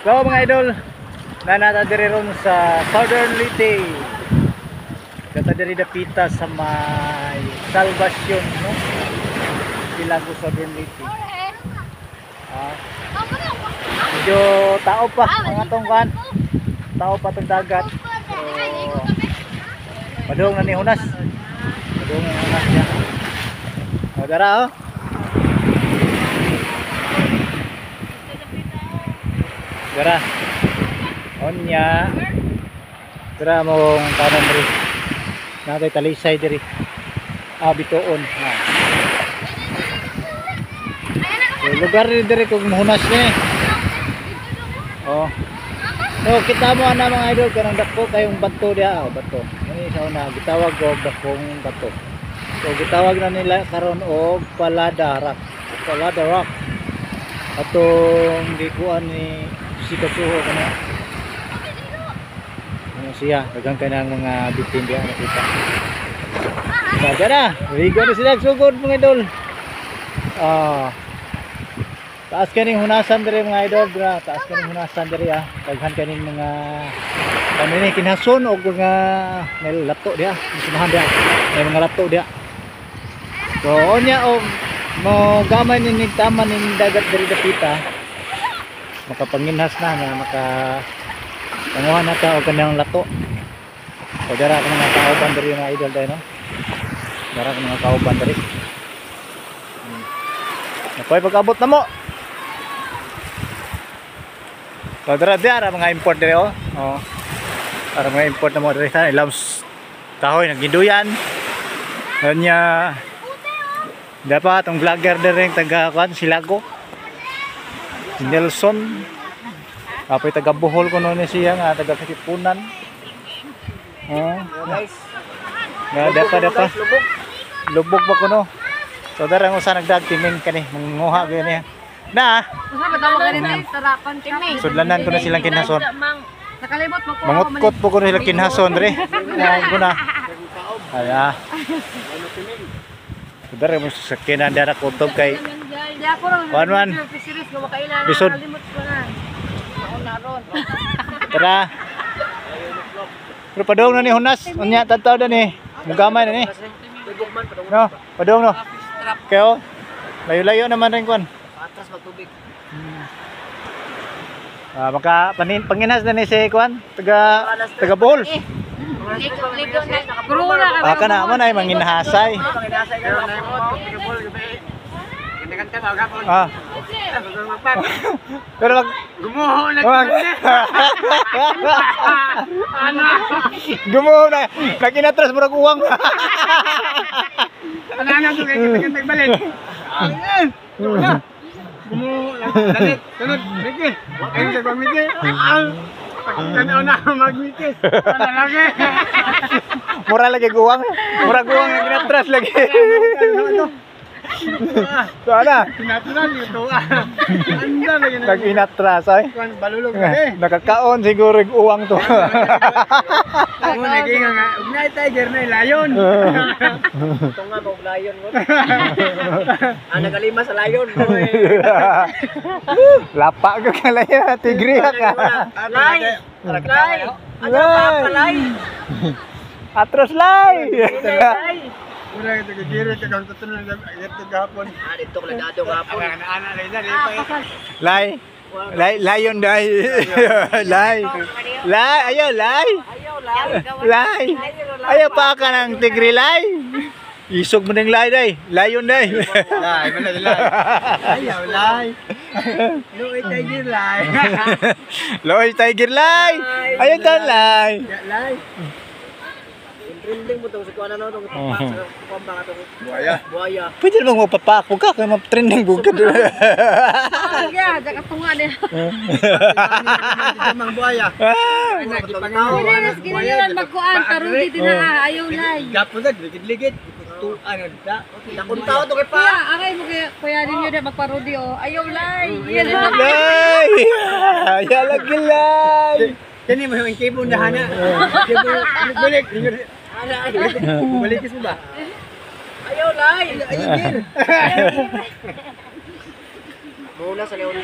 So mga idol, nanata diri ron sa Southern Leyte. Kata diri dapita sa may Salvacion, no? Silago Southern Leyte. Medyo tao pa mga tongkan. Tao pa tong dagat. So, padung na ni Hunas. Padung na Hunas niya. O dara oh. Dara. Onya. Dara mong tanan diri. Natay talisay diri. Bituon. Lugar diri kung Hunas ni. Oh. So kita mo ana mga idol kanang dako kayong bato dia, bato. Ini sa una gitawag og dakong bato. So gitawag na nila karon og Palada Rock. Palada Rock. Atong gikuan ni si Kasuho kana. Ano siya, daghang kanang mga bitin dia nakita. Daga na, ligo na sila sugod mga idol. Taas kaning hunasan diri mga idol, taas kaning hunasan diri daghan kaning mga kanini kinhason og mga lato dia, sunahan dia. May mga lato dia. So onya og mo gamay ni taman ning dagat diri dapita. Makapanginhas na nga maka panguhan na ta og kanang lato. So dara ka mga kauban diri mga idol dai no. Dara ka mga kauban diri. Napoy pag-abot na mo. So dara mga import diri oh. Para mga import na mo diri sa ilams kahoy naginduyan. Kanya dapat ang vlogger diri taga kan Silago. Si Nelson. Apoy taga Bohol kuno ni siya nga taga Katipunan. Guys. Nga dapa lubog pa kuno. So dara ang usa nagdag timin kani manguha gyud niya. Na. Usa ba tawag kani tarapan timin. Sudlanan ko na silang kinhason. Nakalimot mo ko. Mangutkot po ko na silang kinhason dre. Ko na. Aya. Dara mo sa kinan dara kutob kay. Wan. Bisod. Tara. Pero padong na ni Hunas. Unya tataw na ni. Mugamay na ni. No, padong no. Kayo. Layo-layo naman rin kon. Atras magtubig. Maka panginhas na ni si Kwan, taga Bohol. Kana man ay manginhasay. Pero Gumuho na. Gumuho na. Nakinatras murag uwang. Ano to kay kita balik. Gumuho lang. Dalit. Sunod. Miki. Ayun sa pamiki. Tanaw na magmiki. Wala lagi. Mura lagi guwang. Mura guwang nakinatras lagi. So ana? Pinatunan ito. Anda lagi na. Nakinatras ay. Balulog na Nakakaon siguro yung uwang to. Ako lagi nga. Ugnay tiger na layon. Ito nga ba layon mo? Nagalima sa layon. Lapa ka kalaya, tigre ka. Lay. Lay. Atros lay. Mura kita kiri ke kau tutunan itu gapon. Dito ko lagado gapon. Ana lay. Layon dai. Lay. Ayo lay. Lay. Ayo pa ka ng tigre lay. Isog mo ng lay dai. Layon dai. Lay, mana lay. Ayaw lay. Loy tiger lay. Loy tiger lay. Ayo tan lay. Lay. Trending mo tong sa kuan ano tong tapak sa kumbang ato. Buaya. Pwede namang mapapako ka kaya ma-trending bugad. Ya, jaga tunga dia. Mang buaya. Pwede na ginilan magkuan tarudi dinaa ayaw lay. Gapon gad ligid-ligid. Tu ano da. Nakuntaw to kay pa. Aray mo kaya ninyo dia magparudi ayaw lay. Lay. Ya lagi lay. Kani mo yung kibon dahana. Kibon balik. Balik mo ba? Ayaw lay. Ayaw dir. Muna sa leon.